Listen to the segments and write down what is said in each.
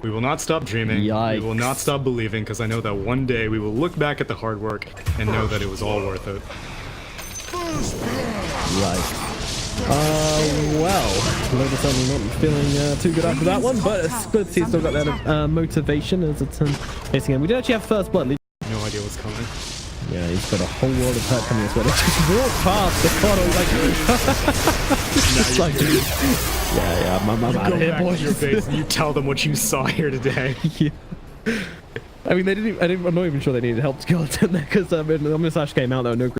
We will not stop dreaming. Yikes. We will not stop believing, because I know that one day we will look back at the hard work and know that it was all worth it. Yikes. Well, Loda certainly not feeling too good after that one, but it's good to see he's still got that motivation as it's facing him. We did actually have first blood. No idea what's coming. Yeah, he's got a whole world of hurt coming as well. They just walk past the bottle like, just like, yeah, I'm out of here, boys. Your base and you tell them what you saw here today. Yeah. I mean, I'm not even sure they needed help to kill it in there because the Slash came out though. No.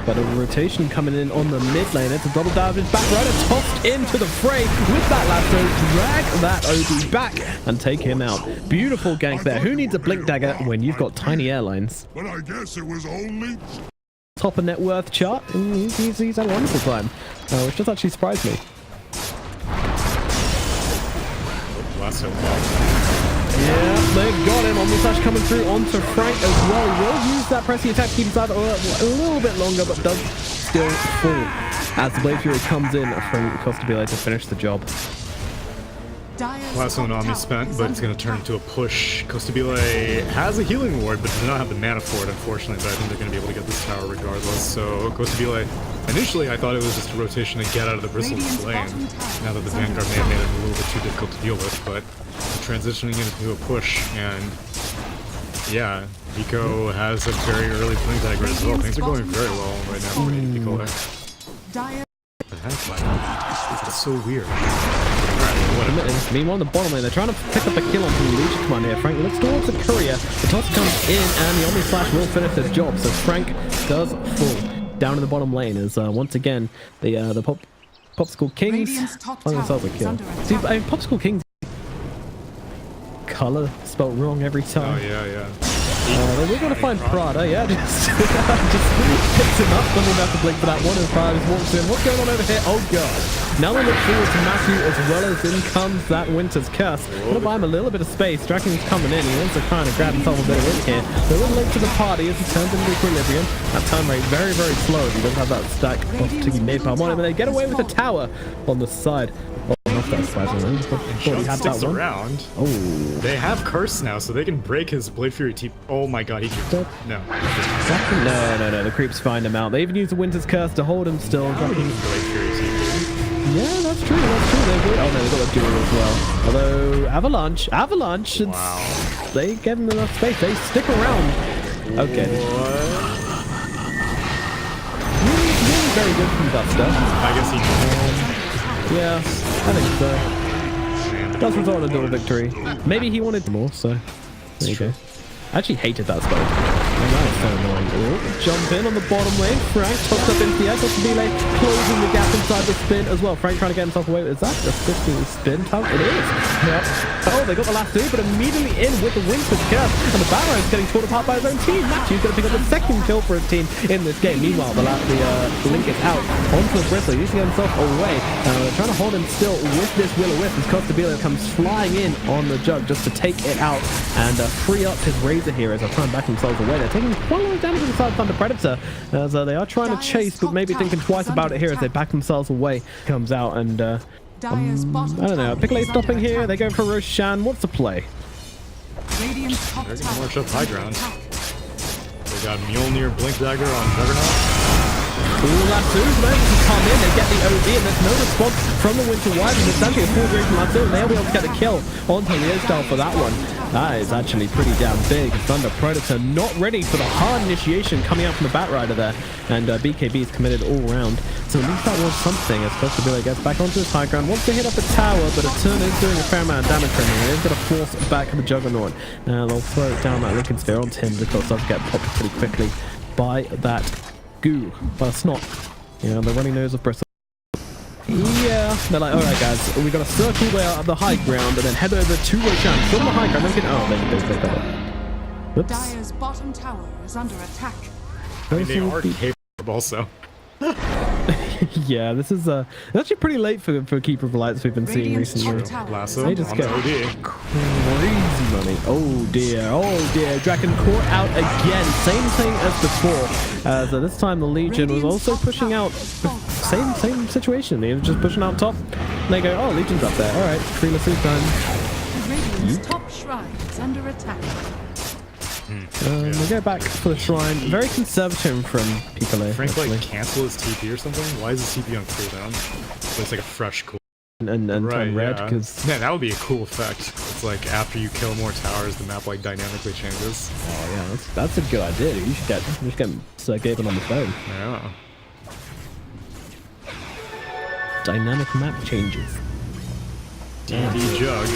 But a rotation coming in on the mid lane. It's a double dive. His back rider tossed into the fray with that lasso. Drag that OD back and take him out. Beautiful gank there. Who needs a blink dagger when you've got tiny airlines? But I guess it was only Top of net worth chart. He's had a wonderful time, which does actually surprise me. Lasso. Yeah, they've got him. Omnislash coming through onto Frank as well. He will use that pressing attack to keep inside a little bit longer, but does still fall as the Blade Fury comes in from Costabile to finish the job. Lasso and Omni spent, but it's going to turn into a push. Costabile has a healing ward, but does not have the mana for it, unfortunately, but I think they're going to be able to get this tower regardless. So Costabile, initially I thought it was just a rotation to get out of the Bristle's lane, now that the Vanguard may have made it a little bit too difficult to deal with, but transitioning into a push, and yeah, Pico has a very early blink dagger as well. Things are going very well right now for Pico there. What the heck? That's so weird. Meanwhile, on the bottom lane, they're trying to pick up a kill on the Legion Commander here. Frank looks towards the courier. The toss comes in, and the Omni Slash will finish the job. So Frank does fall down in the bottom lane as once again the Popsicle Kings find themselves a kill. See, I mean, Popsicle Kings color spelled wrong every time. Oh yeah. We're going to find Prada, yeah, just picks him up, doesn't have to blink for that one, and Prada just walks in. What's going on over here? Oh god. Now they look forward to Matthew as well as in comes that Winter's Curse. Gonna buy him a little bit of space. Draken's coming in, he wants to kind of grab himself a bit of win here. They're a little late to the party as he turns into equilibrium. That turn rate very, very slow. He doesn't have that stack of Tiggy Napalm on him, and they get away with a tower on the side. That's surprising. Sticks around. Oh, they have curse now, so they can break his Blade Fury teeth. Oh my god, he can. No. No. The creeps find him out. They even use the Winter's Curse to hold him still. Blade Fury teeth. Yeah, that's true. They're good. Oh no, they've got a duel as well. Although Avalanche. They give him enough space. They stick around. Okay. Really very good from Buster. I guess he. Yeah, I think so. Does result in a double victory. Maybe he wanted more, so there you go. I actually hated that spell. That was so annoying. Jump in on the bottom lane. Frank tossed up into the air. Costabile closing the gap inside the spin as well. Frank trying to get himself away. Is that a 50 spin tug? It is. Yep. Oh, they got the last two, but immediately in with the Winter's Curse. And the Batman is getting torn apart by his own team. Matthew's going to pick up the second kill for his team in this game. Meanwhile, the Link is out onto the Bristle, using himself away. Trying to hold him still with this Will-O-Wisp as Costabile comes flying in on the Jug just to take it out and free up his Razor here as they try and back themselves away. They're taking quite a lot of damage on the side of Thunder Predator as they are trying to chase, but maybe thinking twice about it here as they back themselves away. Comes out and I don't know. Picole stopping here. They go for Roshan. What's the play? They're going to march up high ground. They got Mjolnir, Blink Dagger on Juggernaut. Lasso's managed to come in, they get the OD, and there's no response from the Winter Wyvern. It's actually a full grade from Lasso, and they'll be able to get the kill onto Leo style for that one. That is actually pretty damn big. Thunder Predator not ready for the hard initiation coming out from the Bat Rider there, and BKB is committed all round. So at least that was something as Costabile gets back onto his high ground, wants to hit up a tower, but a turn is doing a fair amount of damage from him. It is going to force back the Juggernaut. Now they'll throw down that Lincoln Sphere onto him because they'll get popped pretty quickly by that goo. But it's not. You know, the running nose of Bristol. Yeah, they're like, alright guys, we got to circle there at the high ground and then head over to Roshan from the high ground. They got it. Whoops. Dire's bottom tower is under attack. I mean, they are capable also. Yeah, this is actually pretty late for Keeper of Lights we've been seeing recently. Lasso, they just get crazy money. Oh dear. Draken caught out again. Same thing as before. As this time the Legion was also pushing out same situation. He was just pushing out top. And they go, oh, Legion's up there. All right, free Lasso time. Radiant's top shrine is under attack. We go back for the shrine. Very conservative from picole. Frank like cancel his TP or something? Why is his TP on cooldown? So it's like a fresh cool. And turn red yeah. because Man, that would be a cool effect. It's like after you kill more towers, the map like dynamically changes. oh yeah, that's a good idea. You should get Sir Gaben on the phone. Yeah. Dynamic map changes. DD jug.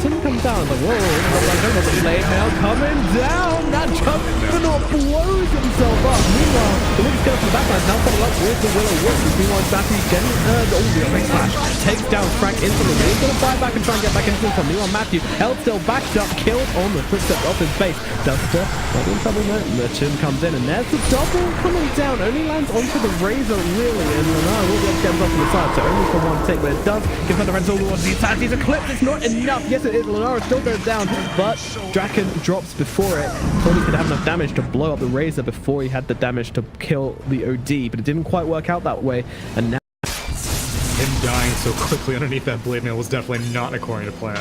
Tim comes down like, whoa, the blade now coming down. That Juggernaut blows himself up. Meanwhile, the Wicked Scale from the backline now followed up with the Will-O-Wisp. Meanwhile, Batty getting the big flash. Takes down Frank instantly. He's going to fire back and try and get back into this one. Meanwhile, Matthew held still, backed up, killed on the footsteps off his face. Duster, not in trouble now. The Chin comes in, and there's the double coming down. Only lands onto the Razor, really, and Lenar will be able to get himself to the side. So only for one tick, but it does give her the Red Soul towards these sides. He's eclipsed. It's not enough. Yes, it is. Lenara still goes down, but Draken drops before it. Thought he could have enough damage to blow up the Razor before he had the damage to kill the OD, but it didn't quite work out that way. And now Him dying so quickly underneath that blade mail was definitely not according to plan.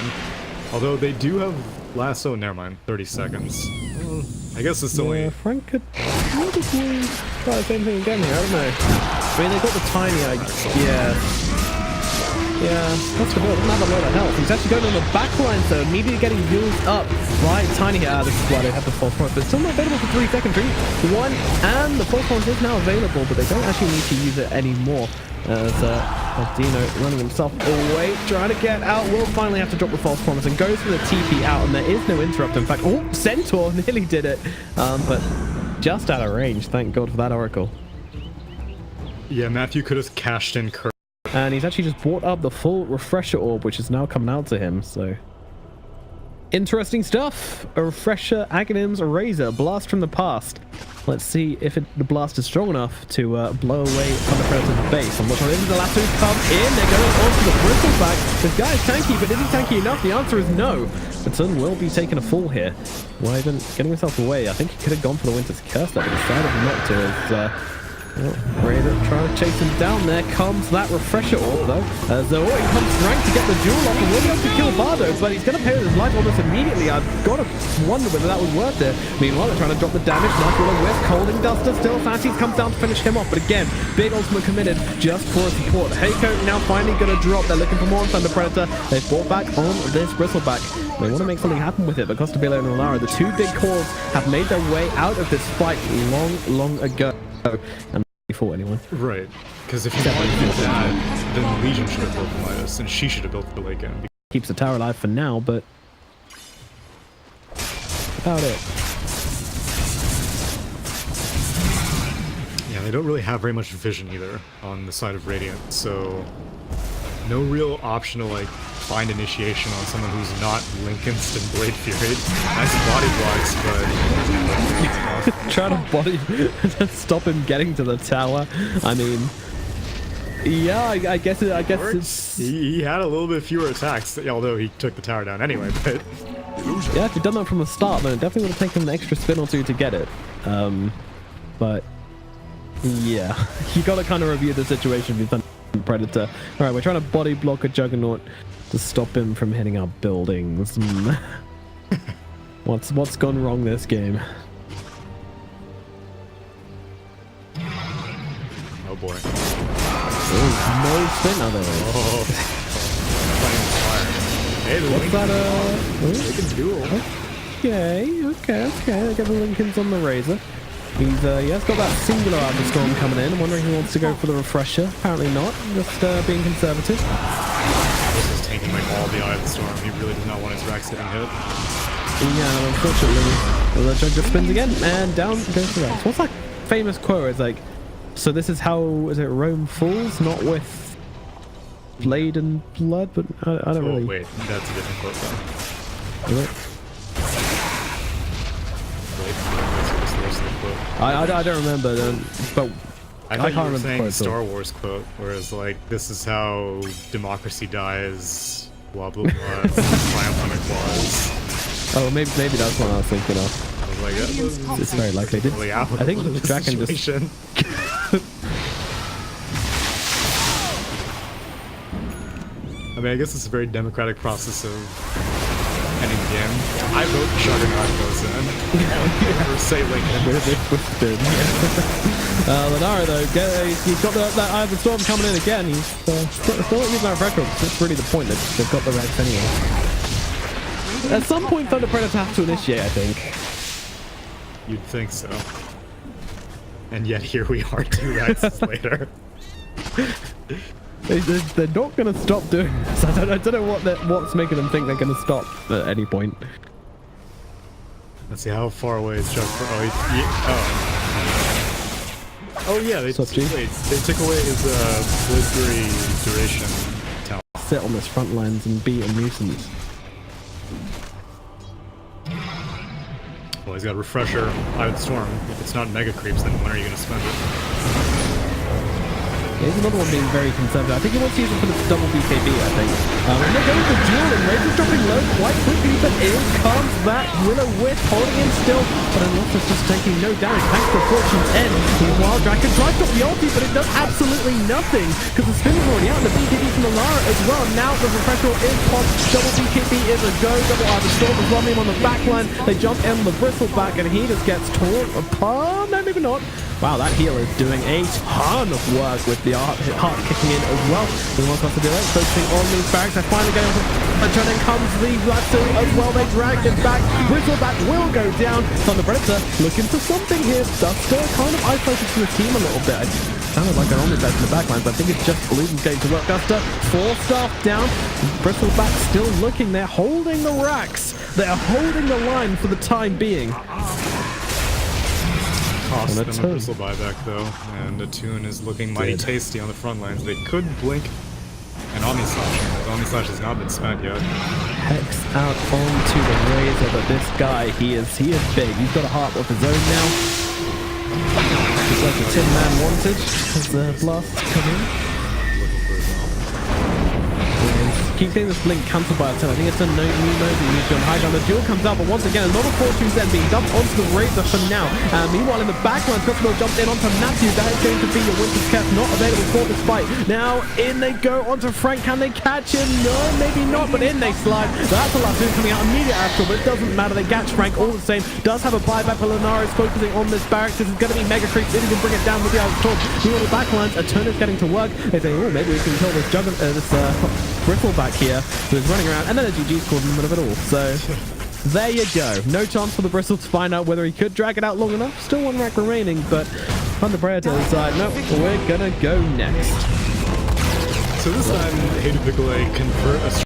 Although they do have lasso, never mind, 30 seconds. I guess it's only... Frank could probably try the same thing again here, I don't know. I mean, they got the tiny, yeah, that's the build. Doesn't have a lot of health. He's actually going on the back line, so immediately getting used up by Tiny here. This is why they have the false front, but still not available for 3 seconds. 3, 1, and the false front is now available, but they don't actually need to use it anymore. As Dino running himself away, trying to get out, will finally have to drop the false promise and goes for the TP out, and there is no interrupt. In fact, oh, Centaur nearly did it, but just out of range. Thank God for that Oracle. Yeah, Matthew could have cashed in Kurt. And he's actually just brought up the full refresher orb, which is now coming out to him, so... Interesting stuff! A refresher, Aghanims, a Razor, blast from the past. Let's see if the blast is strong enough to blow away Thunder Predator's base. I'm not sure if the last two come in, they're going on to the Bristleback. This guy is tanky, but is he tanky enough? The answer is no. But Sun will be taking a fall here. Wyvern getting himself away. I think he could have gone for the Winter's Curse there, but decided not to. Razor trying to chase him down. There comes that refresher orb though. As he comes rank to get the duel off and will be able to kill Bardo, but he's going to pay with his life almost immediately. I've got to wonder whether that was worth it. Meanwhile, they're trying to drop the damage. Nice Will-O-Wisp, Colding Duster still. Fancies comes down to finish him off, but again, big ultimate committed just for support. Heiko now finally going to drop. They're looking for more on Thunder Predator. They've brought back on this Bristleback. They want to make something happen with it, but Costabile and Rolara, the two big cores, have made their way out of this fight long ago. And before anyone. Right. Because if you want to do that, then Legion should have built the Midas, and she should have built the late game. Keeps the tower alive for now, but about it. Yeah, they don't really have very much vision either on the side of Radiant, so no real option to like find initiation on someone who's not Lincoln's and Blade Fury. Nice body blocks, but try to body stop him getting to the tower. I mean, yeah, I guess it's... He had a little bit fewer attacks, although he took the tower down anyway, but... Yeah, if he'd done that from the start, then it definitely would have taken an extra spin or two to get it. But... yeah, you gotta kind of review the situation with Thunder Predator. Alright, we're trying to body block a Juggernaut to stop him from hitting our buildings. What's gone wrong this game? Oh boy. Oh, no spin other. Oh. Hey, the What's that? They can duel. Okay. They get the Lincolns on the Razor. He has got that singular Art of Storm coming in. I'm wondering who wants to go for the refresher. Apparently not. Just being conservative. This is taking like all the Eye of the Storm. He really does not want his Rex getting hit. Yeah, unfortunately, the Jug just spins again, and down goes the Rex. What's that famous quote? It's like, so this is how, is it Rome falls? Not with blade and blood, but I don't really... wait, that's a different quote though. Is it? I don't remember, but I can't thought you were remember saying the Star Wars quote, whereas like, this is how democracy dies, blah blah blah, triumphant applause. Oh, maybe that's what I was thinking of. I was like, that was It's very likely. I think the Draken just... mean, I guess it's a very democratic process of ending the game. I vote Juggernaut goes in. Or say Lincoln. Lenara though, he's got that Eye of the Storm coming in again. He's still not using that record. That's really the point that they've got the Rex anyway. At some point, Thunder Predators have to initiate, I think. You'd think so. And yet here we are 2 Rexes later. They're not going to stop doing this. I don't know what's making them think they're going to stop at any point. Let's see, how far away is Chuck? Oh yeah, they took away his Blizzard duration talent. Sit on his front lines and be a nuisance. Well, he's got a refresher, Eye of the Storm. If it's not Mega Creeps, then when are you going to spend it? Here's another one being very conservative. I think he wants to use it for the double BKB, I think. And they're going for duel, and Razor's dropping low quite quickly, but in comes that Will-O-Wisp, holding in still, but Unlocker's just taking no damage thanks to Fortune's End. Meanwhile, Draken tries to stop the ulti, but it does absolutely nothing, because the spin is already out, and the BKB from the Lara as well. Now the refresher is popped, double BKB is a go, double Eye of the Storm as well, him on the backline. They jump in on the Bristleback, and he just gets torn apart. No, maybe not. Wow, that healer is doing a ton of work with the heart kicking in as well. We want us to do it, focusing on these barracks. They're finally getting a turn in comes the Lasso as well. They drag him back. Bristleback will go down. Thunder Predator looking for something here. Duster kind of isolated from the team a little bit. Sounded like an Omnibus in the backline, but I think it's just Illusion's going to work. Duster, 4 staff down. Bristleback still looking. They're holding the racks. They're holding the line for the time being. Cost them a Bristle buyback though, and Attune is looking mighty tasty on the front lines. They could blink an Omni Slash. Omni Slash has not been spent yet. Hex out onto the Razor, but this guy, he is big. He's got a heart of his own now. Just like the Tin Man wanted as the blast come in. Keep getting this blink cancelled by a 10. I think it's a new mode that you need to on high ground. The duel comes out, but once again, a lot of Fortune's End being dumped onto the Razor for now. Meanwhile, in the backline, Customer jumps in onto Matthew. That is going to be your Winter's Cap, not available for this fight. Now, in they go onto Frank. Can they catch him? No, maybe not, but in they slide. That's a Lasso coming out immediate after, but it doesn't matter. They catch Frank all the same. Does have a buyback, but Lenara is focusing on this barracks. This is going to be Mega Creeps if he can bring it down with the Eye of the Storm. Meanwhile, the backlines, a turn is getting to work. They think, oh, maybe we can kill this Bristleback here, who is running around, and then a GG's called in the middle of it all. So there you go. No chance for the Bristle to find out whether he could drag it out long enough. Still 1 rack remaining, but Thunder Predator decide, nope, we're gonna go next. So this time, Hayden Picole convert a